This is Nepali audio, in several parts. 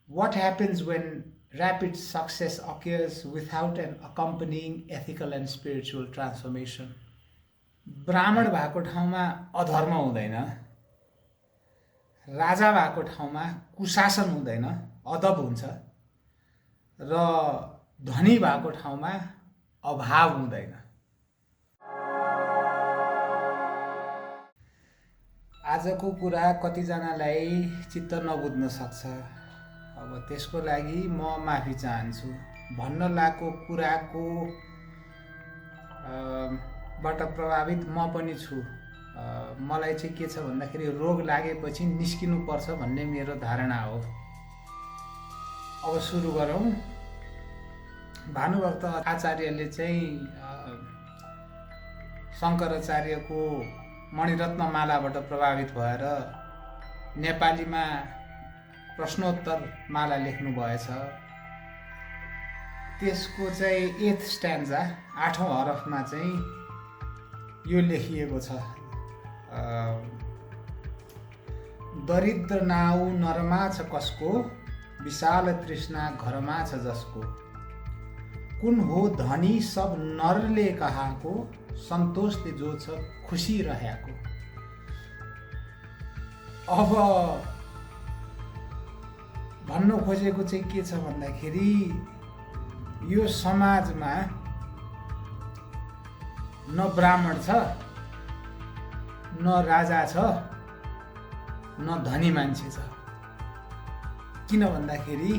What happens when rapid success occurs without an accompanying ethical and spiritual transformation? ब्राह्मण भएको ठाउँमा अधर्म हुँदैन, राजा भएको ठाउँमा कुशासन हुँदैन, अदब हुन्छ, र धनी भएको ठाउँमा अभाव हुँदैन। आजको कुरा कतिजनालाई चित्त नबुझ्न सक्छ। अब त्यसको लागि म माफी चाहन्छु। भन्न लागेको कुराको बाट प्रभावित म पनि छु। मलाई चाहिँ के छ भन्दाखेरि रोग लागेपछि निस्किनु पर्छ भन्ने मेरो धारणा हो। अब सुरु गरौँ। भानुभक्त आचार्यले चाहिँ शङ्कराचार्यको मणिरत्न मालाबाट प्रभावित भएर नेपालीमा प्रश्नोत्तर माला लेख्नु भएछ। त्यसको चाहिँ 8th स्ट्यान्जा 8औं हरफमा चाहिँ यो लेखिएको छ। दरिद्र नाउ नरमा छ कसको, विशाल तृष्णा घरमा छ जसको। कुन हो धनी सब नरले कहाको, सन्तोषले जो छ खुसी रहेको। अब भन्न खोजेको चाहिँ के छ भन्दाखेरि यो समाजमा न ब्राह्मण छ, न राजा छ, न धनी मान्छे छ। किन भन्दाखेरि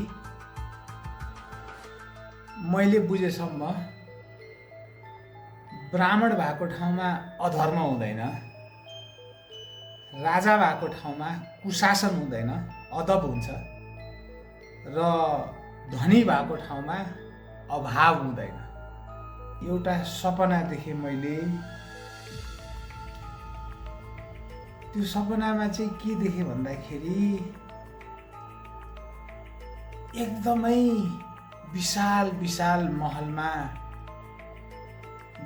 मैले बुझेसम्म ब्राह्मण भएको ठाउँमा अधर्म हुँदैन, राजा भएको ठाउँमा कुशासन हुँदैन, अदब हुन्छ, र धनी भएको ठाउँमा अभाव हुँदैन। एउटा सपना देखेँ मैले। त्यो सपनामा चाहिँ के देखेँ भन्दाखेरि एकदमै विशाल विशाल महलमा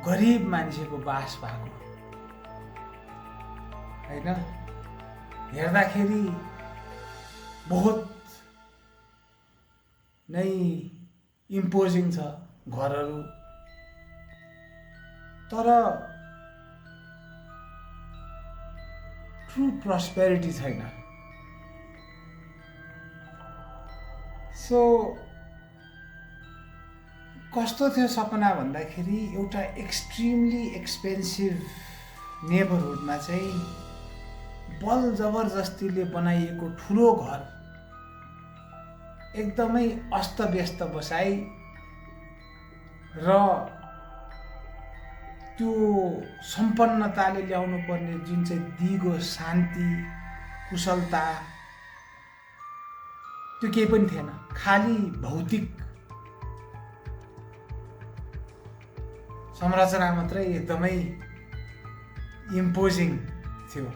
गरिब मान्छेको बास भएको हैन। हेर्दाखेरि बहुत नै इम्पोजिङ छ घरहरू, तर ट्रु प्रस्पेरिटी छैन। सो कस्तो थियो सपना भन्दाखेरि एउटा एक्सट्रिमली एक्सपेन्सिभ नेबरहुडमा चाहिँ बल जबरजस्तीले बनाइएको ठुलो घर, एकदमै अस्तव्यस्त बसाई, र त्यो सम्पन्नताले ल्याउनु पर्ने जुन चाहिँ दिगो शान्ति कुशलता त्यो केही पनि थिएन। खाली भौतिक संरचना मात्रै एकदमै इम्पोजिङ थियो।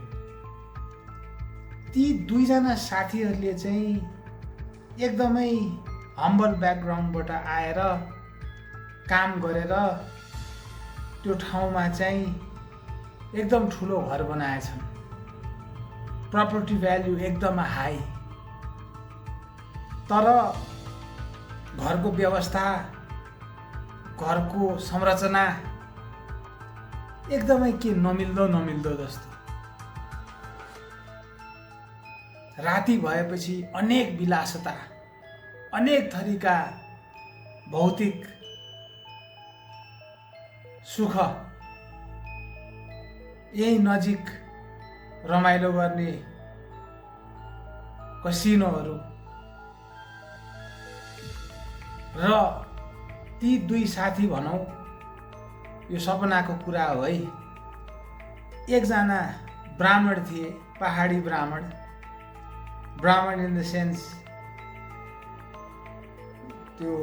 ती दुईजना साथीहरूले चाहिँ एकदमै हम्बल ब्याकग्राउन्डबाट आएर काम गरेर त्यो ठाउँमा चाहिँ एकदम ठुलो घर बनाएछन्। प्रपर्टी भ्याल्यु एकदम हाई, तर घरको व्यवस्था, घरको संरचना एकदमै के नमिल्दो जस्तो। राति भएपछि अनेक विलासता, अनेक थरीका भौतिक सुख, यही नजिक रमाइलो गर्ने कसिनोहरू, र ती दुई साथी भनौँ, यो सपनाको कुरा हो है। एकजना ब्राह्मण थिए, पहाडी ब्राह्मण। ब्राह्मण इन द सेन्स त्यो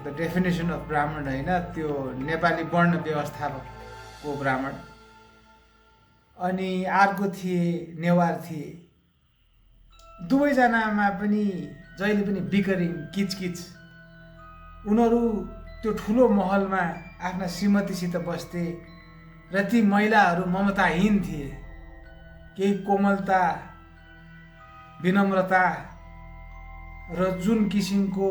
द डेफिनेसन अफ ब्राह्मण होइन, त्यो नेपाली वर्ण व्यवस्थाको ब्राह्मण। अनि अर्को थिए नेवार थिए। दुवैजनामा पनि जहिले पनि बिकरिङ किचकिच। उनीहरू त्यो ठुलो महलमा आफ्ना श्रीमतीसित बस्थे र ती महिलाहरू ममताहीन थिए। केही कोमलता, विनम्रता र जुन किसिमको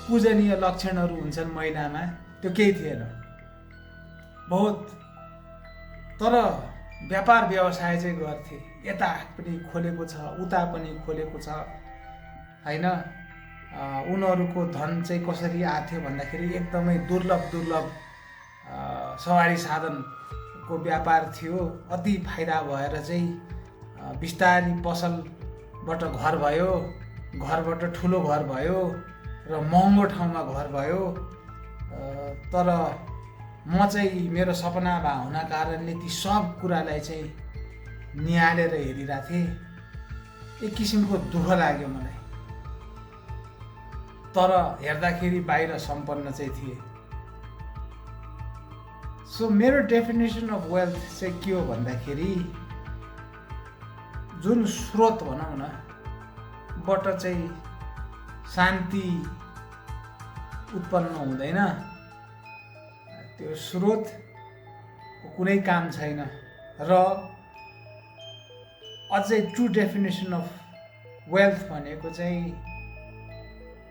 पूजनीय लक्षणहरू हुन्छन् महिलामा त्यो केही थिएन बहुत। तर व्यापार व्यवसाय चाहिँ गर्थे, यता पनि खोलेको छ उता पनि खोलेको छ हैन। उनीहरूको धन चाहिँ कसरी आथ्यो भन्दाखेरि एकदमै दुर्लभ सवारी साधनको व्यापार थियो। अति फाइदा भएर चाहिँ बिस्तारी पसलबाट घर भयो, घरबाट ठुलो घर भयो र महँगो ठाउँमा घर भयो। तर म चाहिँ मेरो सपना हुना कारणले ती सब कुरालाई चाहिँ निहालेर हेरिरहेको थिएँ। एक किसिमको दुःख लाग्यो मलाई, तर हेर्दाखेरि बाहिर सम्पन्न चाहिँ थिए। सो मेरो डेफिनेसन अफ वेल्थ चाहिँ के हो भन्दाखेरि जुन स्रोत भनौँ न बाट चाहिँ शान्ति उत्पन्न हुँदैन, त्यो स्रोतको कुनै काम छैन। र अझै ट्रु डेफिनेसन अफ वेल्थ भनेको चाहिँ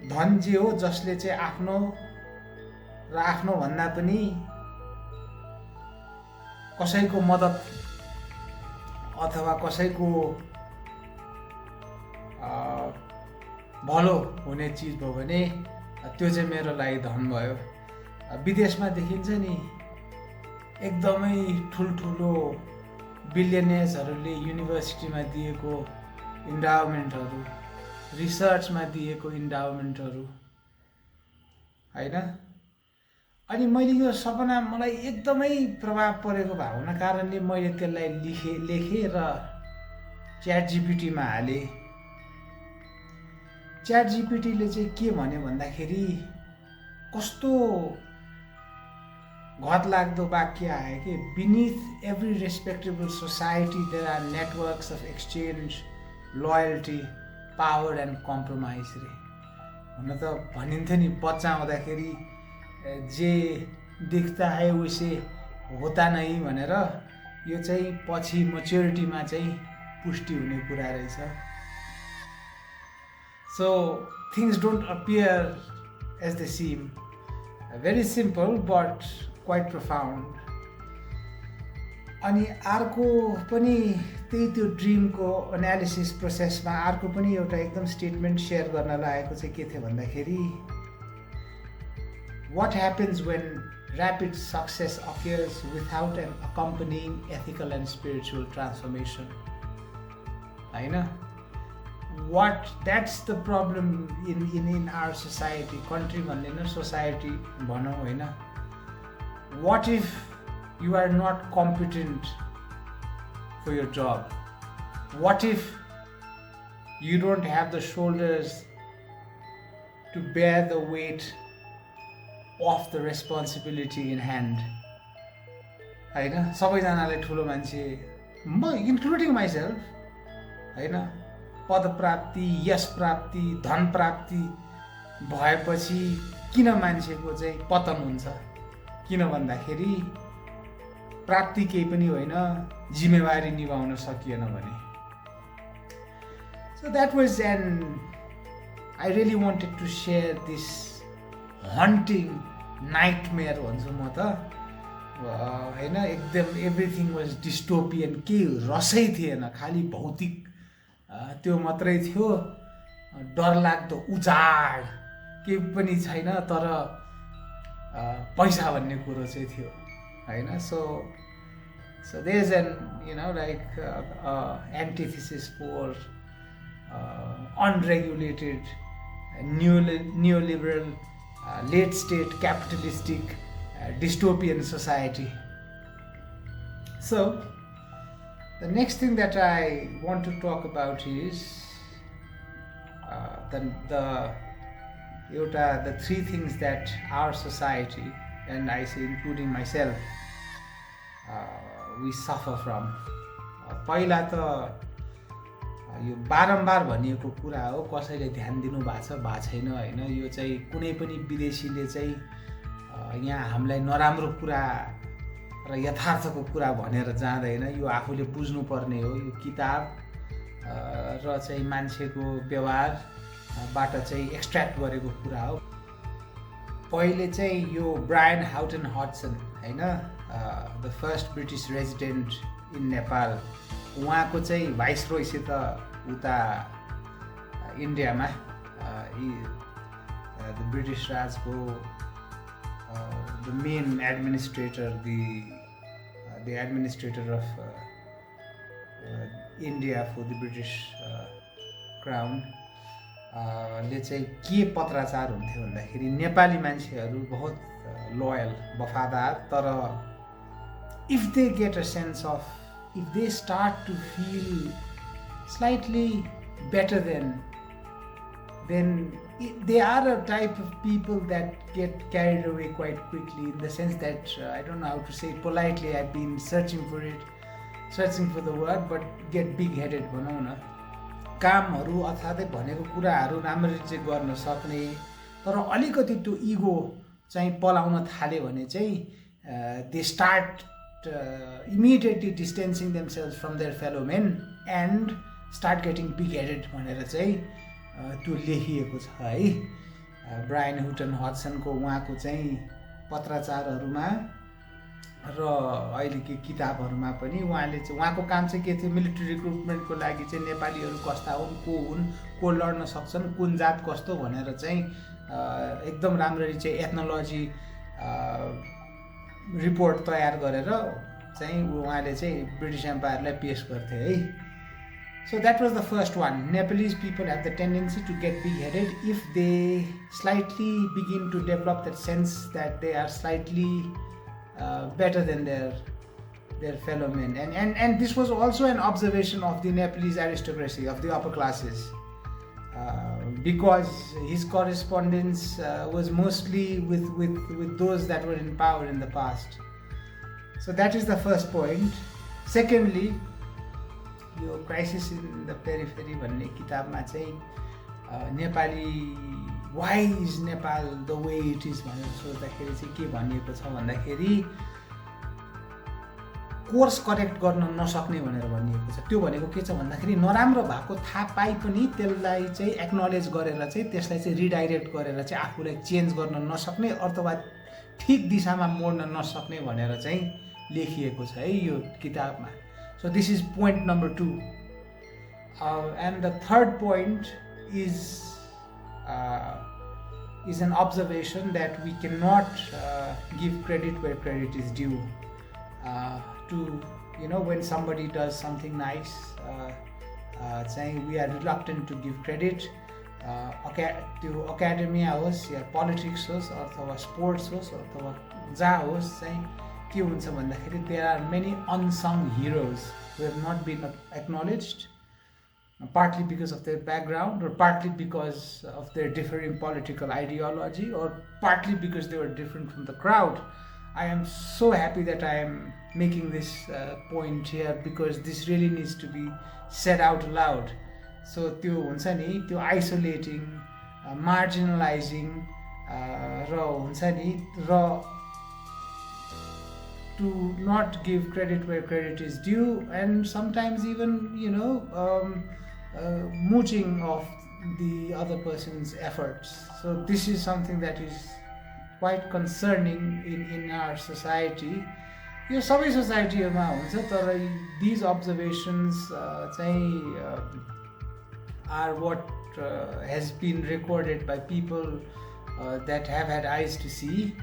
धन जे हो जसले चाहिँ आफ्नो र आफ्नो भन्दा पनि कसैको मद्दत अथवा कसैको भलो हुने चिज भयो भने त्यो चाहिँ मेरो लागि धन भयो। विदेशमा देखिन्छ नि एकदमै ठुल्ठुलो बिलियनियर्सहरूले युनिभर्सिटीमा दिएको इन्डाउमेन्टहरू, रिसर्चमा दिएको इन्डाउमेन्टहरू हैन। अनि मैले यो सपना मलाई एकदमै प्रभाव परेको भएको कारणले मैले त्यसलाई लेखेँ र च्याट जिपिटीमा हालेँ। च्याट जिपिटीले चाहिँ के भन्यो भन्दाखेरि कस्तो घतलाग्दो वाक्य आयो कि beneath every respectable society there are networks of exchange, loyalty, power and compromise रे। हुन त भनिन्थ्यो नि बच्चा हुँदाखेरि जे दिखता है उसे होता नहीं भनेर, यो चाहिँ पछि मैच्योरिटीमा चाहिँ पुष्टि हुने कुरा रहेछ। So things don't appear as they seem, very simple but quite profound. अनि अर्को पनि त्यही त्यो ड्रिमको एनालिसिस प्रोसेसमा अर्को पनि एउटा एकदम स्टेटमेन्ट सेयर गर्न लागेको चाहिँ के थियो भन्दाखेरि what happens when rapid success occurs without an accompanying ethical and spiritual transformation? Right? That's the problem in our society, country bhanदैन society भनौँ होइन। What if you are not competent for your job? What if you don't have the shoulders to bear the weight of the responsibility in hand? हैन, सबैजनाले ठुलो मान्छे, म इन्क्लुडिङ माइसेल्फ हैन, पद प्राप्ति, यश प्राप्ति, धन प्राप्ति भएपछि किन मान्छेको चाहिँ पतन हुन्छ? किन भन्दाखेरि प्राप्ति केही पनि होइन, जिम्मेवारी निभाउन सकिएन भने। So that was I really wanted to share this haunting nightmare भन्छु म त हैन। एकदम एभ्रिथिङ वाज डिस्टोपियन, के रसै थिएन, खालि भौतिक त्यो मात्रै थियो, डरलाग्दो उजाड केही पनि छैन, तर पैसा भन्ने कुरो चाहिँ थियो हैन। So there's like antithesis for unregulated neoliberal late state capitalistic dystopian society. So the next thing that I want to talk about is the three things that our society, and I say including myself, we suffer from. पहिला त यो बारम्बार भनिएको कुरा हो, कसैले ध्यान दिनु भएको छैन हैन। यो चाहिँ कुनै पनि विदेशीले चाहिँ यहाँ हामीलाई नराम्रो कुरा र यथार्थको कुरा भनेर जाँदैन, यो आफूले बुझ्नुपर्ने हो। यो किताब र चाहिँ मान्छेको व्यवहारबाट चाहिँ एक्सट्र्याक्ट गरेको कुरा हो। पहिले चाहिँ यो ब्रायन हाउटन हडसन हैन, the first British resident in Nepal, उहाँको चाहिँ भाइसरोयसित उता इन्डियामा द ब्रिटिश राजको the main administrator, the administrator of India for the British crown ले चाहिँ के पत्राचार हुन्थ्यो भन्दाखेरि नेपाली मान्छेहरू बहुत लोयल, वफादार, तर if they get a sense of, if they start to feel slightly better then they are a type of people that get carried away quite quickly, in the sense that I don't know how to say it politely, I've been searching for the word, but get big-headed भनौँ न। कामहरू अर्थात् भनेको कुराहरू राम्ररी चाहिँ गर्न सक्ने, तर अलिकति त्यो इगो चाहिँ पलाउन थाल्यो भने चाहिँ they start immediately distancing themselves from their fellow men and start getting big-headed भनेर चाहिँ त्यो लेखिएको छ है। ब्रायन हाउटन हडसनको उहाँको चाहिँ पत्राचारहरूमा र अहिलेको किताबहरूमा पनि उहाँले चाहिँ उहाँको काम चाहिँ के थियो, मिलिट्री रिक्रुटमेन्टको लागि चाहिँ नेपालीहरू कस्ता हुन्, को लड्न सक्छन्, कुन जात कस्तो भनेर चाहिँ एकदम राम्ररी चाहिँ एथनोलोजी रिपोर्ट तयार गरेर चाहिँ उहाँले चाहिँ ब्रिटिस एम्पायरलाई पेश गर्थे है। So that was the first one. Nepalese people have the tendency to get big-headed if they slightly begin to develop that sense that they are slightly better than their fellow men. And this was also an observation of the Nepalese aristocracy, of the upper classes, because his correspondence was mostly with those that were in power in the past. So that is the first point. Secondly, यो क्राइसिस इन द पेरिफेरी भन्ने किताबमा चाहिँ Nepali why is Nepal the way it is भनेर सोच्दाखेरि चाहिँ के भनिएको छ भन्दाखेरि कोर्स करेक्ट गर्न नसक्ने भनेर भनिएको छ। त्यो भनेको के छ भन्दाखेरि नराम्रो भएको थाहा पाइ पनि त्यसलाई चाहिँ एक्नोलेज गरेर चाहिँ त्यसलाई चाहिँ रिडाइरेक्ट गरेर चाहिँ आफूलाई चेन्ज गर्न नसक्ने अथवा ठिक दिशामा मोड्न नसक्ने भनेर चाहिँ लेखिएको छ है यो किताबमा। So this is point number 2. And the third point is an observation that we cannot give credit where credit is due. When somebody does something nice, saying we are reluctant to give credit. त्यो academia होस् या politics होस् अथवा sports होस् अथवा जहाँ होस् चाहिँ के हुन्छ भन्दाखेरि there are many unsung heroes who have not been acknowledged, partly because of their background or partly because of their differing political ideology or partly because they were different from the crowd. I am so happy that I am making this point here because this really needs to be said out loud. So त्यो हुन्छ नि, त्यो isolating, marginalizing र हुन्छ नि र to not give credit where credit is due, and sometimes even mooching of the other person's efforts. So this is something that is quite concerning in our society. यो सबै सोसाइटीमा हुन्छ, तर these observations are what has been recorded by people that have had eyes to see,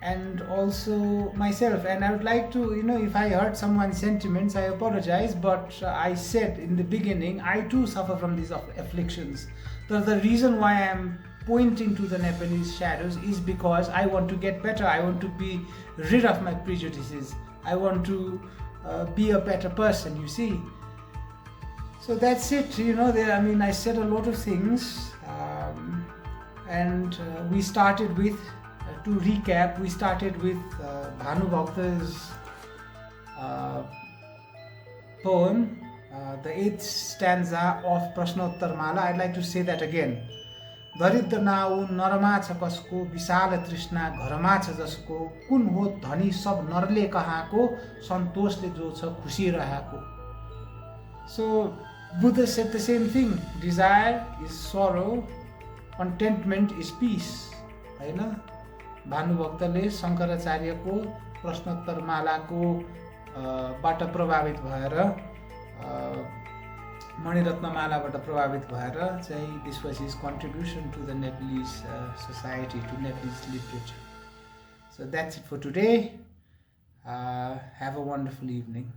and also myself. And I would like to, if I hurt someone's sentiments, I apologize, but I said in the beginning, I too suffer from these afflictions. The reason why I am pointing to the Nepalese shadows is because I want to get better. I want to be rid of my prejudices. I want to be a better person, you see. So that's it, I said a lot of things, and we started with, to recap, we started with Bhanubhakta's poem, the 8th stanza of Prashnottar Mala. I'd like to say that again. दरिद्र नाउ नरमा छ कसको, विशाल तृष्णा घरमा छ जसको, कुन हो धनी सब नरले कहाँको, सन्तोषले जो छ खुसी रहेको. So Buddha said the same thing. Desire is sorrow, contentment is peace. हैन, भानुभक्तले शङ्कराचार्यको प्रश्नोत्तर मालाको बाट प्रभावित भएर मणिरत्नमालाबाट प्रभावित भएर चाहिँ this was his contribution to the Nepalese society, to Nepalese literature. So that's it for today. Have a wonderful evening.